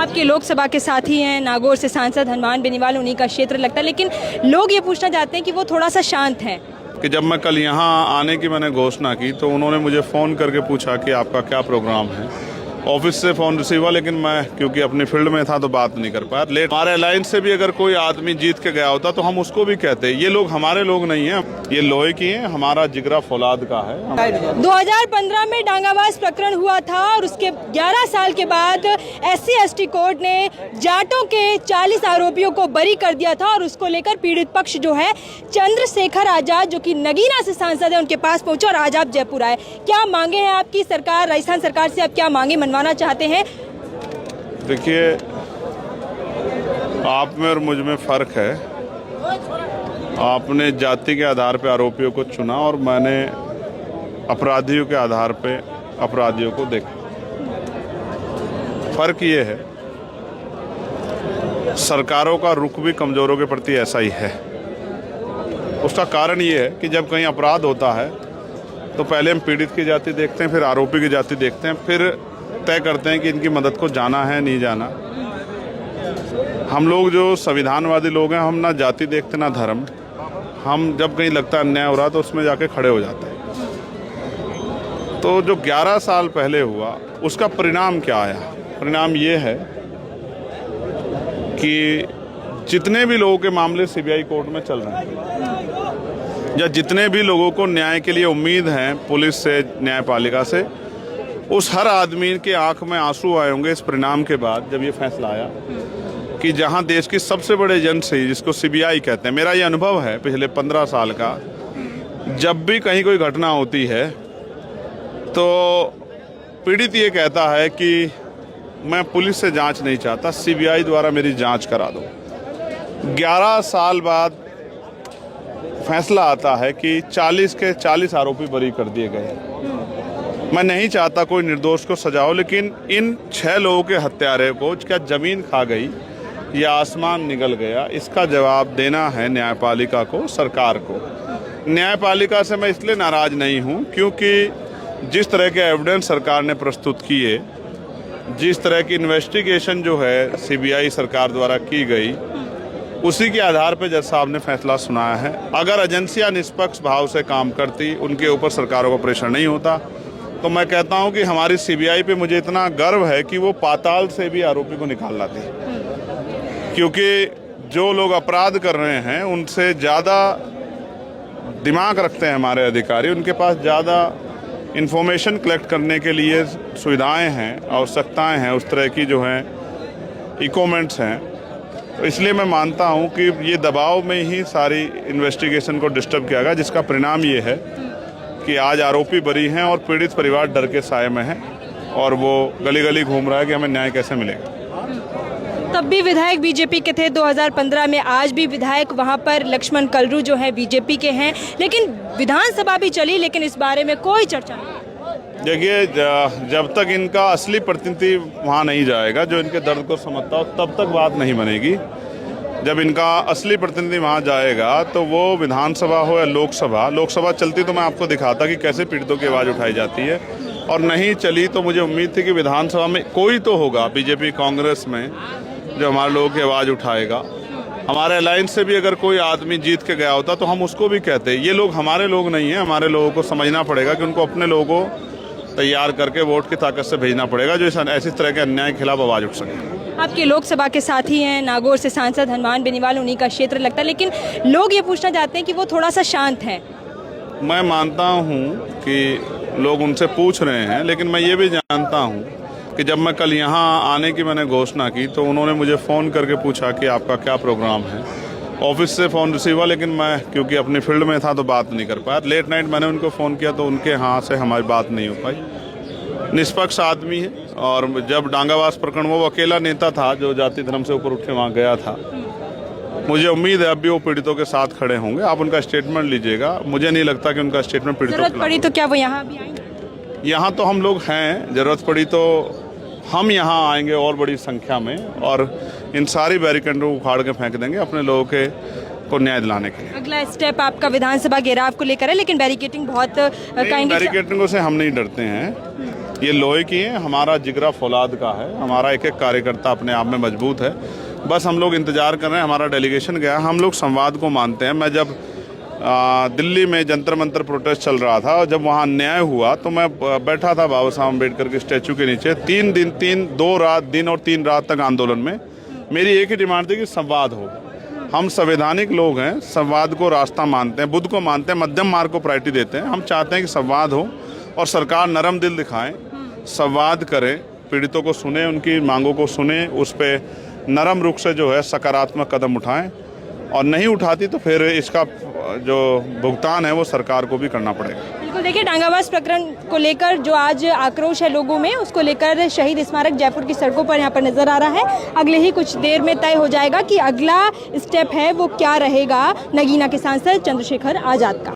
आपके लोकसभा के साथी हैं, नागौर से सांसद हनुमान बेनीवाल, उन्हीं का क्षेत्र लगता है, लेकिन लोग ये पूछना चाहते हैं कि वो थोड़ा सा शांत हैं। कि जब मैं कल यहाँ आने की मैंने घोषणा की तो उन्होंने मुझे फ़ोन करके पूछा कि आपका क्या प्रोग्राम है। ऑफिस से फ़ोन रिसीव हुआ, लेकिन मैं क्योंकि अपनी फील्ड में था तो बात नहीं कर पाया। लेट हमारे अलायंस से भी अगर कोई आदमी जीत के गया होता तो हम उसको भी कहते, ये लोग हमारे लोग नहीं हैं, ये लोहे की हैं, हमारा जिगरा फौलाद का है। 2015 में डांगाबाज प्रकरण हुआ था और उसके 11 साल के बाद SC/ST कोर्ट ने जाटों के 40 आरोपियों को बरी कर दिया था और उसको लेकर पीड़ित पक्ष जो है चंद्रशेखर आजाद, जो कि नगीना से सांसद है, उनके पास पहुंचा और आज आप जयपुर आए। क्या मांगे हैं आपकी सरकार, राजस्थान सरकार से आप क्या मांगे मनवाना चाहते हैं? देखिए, आप में और मुझ में फर्क है। आपने जाति के आधार पर आरोपियों को चुना और मैंने अपराधियों के आधार पर अपराधियों को देखा। फर्क ये है, सरकारों का रुख भी कमजोरों के प्रति ऐसा ही है। उसका कारण ये है कि जब कहीं अपराध होता है तो पहले हम पीड़ित की जाति देखते हैं, फिर आरोपी की जाति देखते हैं, फिर तय करते हैं कि इनकी मदद को जाना है नहीं जाना। हम लोग जो संविधानवादी लोग हैं, हम ना जाति देखते ना धर्म। हम जब कहीं लगता है अन्याय हो रहा तो उसमें जाके खड़े हो जाते हैं। तो जो 11 साल पहले हुआ उसका परिणाम क्या आया? परिणाम ये है कि जितने भी लोगों के मामले CBI कोर्ट में चल रहे हैं या जितने भी लोगों को न्याय के लिए उम्मीद है पुलिस से, न्यायपालिका से, उस हर आदमी के आंख में आंसू आए होंगे इस परिणाम के बाद जब ये फैसला आया कि जहां देश की सबसे बड़े एजेंसी जिसको CBI कहते हैं, मेरा ये अनुभव है पिछले 15 साल का, जब भी कहीं कोई घटना होती है तो पीड़ित ये कहता है कि मैं पुलिस से जांच नहीं चाहता, CBI द्वारा मेरी जांच करा दो। 11 साल बाद फैसला आता है कि 40 के 40 आरोपी बरी कर दिए गए। मैं नहीं चाहता कोई निर्दोष को सजा हो, लेकिन इन 6 लोगों के हत्यारे को क्या ज़मीन खा गई या आसमान निगल गया, इसका जवाब देना है न्यायपालिका को, सरकार को। न्यायपालिका से मैं इसलिए नाराज़ नहीं हूं क्योंकि जिस तरह के एविडेंस सरकार ने प्रस्तुत किए, जिस तरह की इन्वेस्टिगेशन जो है CBI सरकार द्वारा की गई, उसी के आधार पर जज साहब ने फैसला सुनाया है। अगर एजेंसियां निष्पक्ष भाव से काम करती, उनके ऊपर सरकारों को प्रेशर नहीं होता, तो मैं कहता हूं कि हमारी CBI पे मुझे इतना गर्व है कि वो पाताल से भी आरोपी को निकाल लाती। क्योंकि जो लोग अपराध कर रहे हैं उनसे ज़्यादा दिमाग रखते हैं हमारे अधिकारी, उनके पास ज़्यादा इंफॉर्मेशन कलेक्ट करने के लिए सुविधाएं हैं, आवश्यकताएं हैं, उस तरह की जो हैं इक्विपमेंट्स हैं। तो इसलिए मैं मानता हूं कि ये दबाव में ही सारी इन्वेस्टिगेशन को डिस्टर्ब किया गया, जिसका परिणाम ये है कि आज आरोपी बरी हैं और पीड़ित परिवार डर के साए में है और वो गली गली घूम रहा है कि हमें न्याय कैसे मिलेगा। तब भी विधायक बीजेपी के थे 2015 में, आज भी विधायक वहां पर लक्ष्मण कलरू जो है बीजेपी के हैं, लेकिन विधानसभा भी चली, लेकिन इस बारे में कोई चर्चा नहीं। देखिए, जब तक इनका असली प्रतिनिधि वहाँ नहीं जाएगा जो इनके दर्द को समझता हो, तब तक बात नहीं बनेगी। जब इनका असली प्रतिनिधि वहाँ जाएगा तो वो विधानसभा हो या लोकसभा चलती तो मैं आपको दिखाता कि कैसे पीड़ितों की आवाज़ उठाई जाती है, और नहीं चली तो मुझे उम्मीद थी कि विधानसभा में कोई तो होगा बीजेपी कांग्रेस में जो हमारे लोगों की आवाज़ उठाएगा। हमारे अलायंस से भी अगर कोई आदमी जीत के गया होता तो हम उसको भी कहते, ये लोग हमारे लोग नहीं हैं। हमारे लोगों को समझना पड़ेगा कि उनको अपने लोगों को तैयार करके वोट की ताकत से भेजना पड़ेगा जो ऐसी तरह के अन्याय के खिलाफ आवाज़ उठ सके। आपके लोकसभा के साथी हैं, नागौर से सांसद हनुमान बेनीवाल, उन्हीं का क्षेत्र लगता है, लेकिन लोग ये पूछना चाहते हैं कि वो थोड़ा सा शांत हैं। मैं मानता हूं कि लोग उनसे पूछ रहे हैं, लेकिन मैं ये भी जानता हूं कि जब मैं कल यहाँ आने की मैंने घोषणा की तो उन्होंने मुझे फ़ोन करके पूछा कि आपका क्या प्रोग्राम है। ऑफिस से फ़ोन रिसीव हुआ, लेकिन मैं क्योंकि अपनी फील्ड में था तो बात नहीं कर पाया। लेट नाइट मैंने उनको फ़ोन किया तो उनके यहाँ से हमारी बात नहीं हो पाई। निष्पक्ष आदमी है, और जब डांगाबाज प्रकरण वो अकेला नेता था जो जाति धर्म से ऊपर उठ के वहाँ गया था। मुझे उम्मीद है अब भी वो पीड़ितों के साथ खड़े होंगे। आप उनका स्टेटमेंट लीजिएगा, मुझे नहीं लगता कि उनका स्टेटमेंट पीड़ितों जरूरत पड़ी तो क्या वो यहाँ भी आएंगे? यहाँ तो हम लोग हैं, ज़रूरत पड़ी तो हम यहाँ आएंगे और बड़ी संख्या में, और इन सारी बैरिकेडों को उखाड़ के फेंक देंगे अपने लोगों के को न्याय दिलाने के लिए। अगला स्टेप आपका विधानसभा घेराव को लेकर है, लेकिन बैरिकेडिंग बहुत बैरिकेडिंगों से हम नहीं डरते हैं। ये लोहे की है, हमारा जिगरा फौलाद का है, हमारा एक एक कार्यकर्ता अपने आप में मजबूत है। बस हम लोग इंतजार कर रहे हैं, हमारा डेलीगेशन गया। हम लोग संवाद को मानते हैं। मैं जब दिल्ली में जंतर मंतर प्रोटेस्ट चल रहा था और जब वहाँ अन्याय हुआ तो मैं बैठा था बाबा साहब अम्बेडकर के स्टैचू के नीचे 2 और 3 रात तक आंदोलन में। मेरी एक ही डिमांड थी कि संवाद हो। हम संवैधानिक लोग हैं, संवाद को रास्ता मानते हैं, बुद्ध को मानते हैं, मध्यम मार्ग को प्रायोरिटी देते हैं। हम चाहते हैं कि संवाद हो और सरकार नरम दिल दिखाएं, संवाद करे, पीड़ितों को सुने, उनकी मांगों को सुने, उस पर नरम रुख से जो है सकारात्मक कदम उठाएं, और नहीं उठाती तो फिर इसका जो भुगतान है वो सरकार को भी करना पड़ेगा। बिल्कुल, देखिए डांगाबाज प्रकरण को लेकर जो आज आक्रोश है लोगों में, उसको लेकर शहीद स्मारक जयपुर की सड़कों पर यहाँ पर नजर आ रहा है। अगले ही कुछ देर में तय हो जाएगा कि अगला स्टेप है वो क्या रहेगा नगीना के सांसद चंद्रशेखर आजाद का।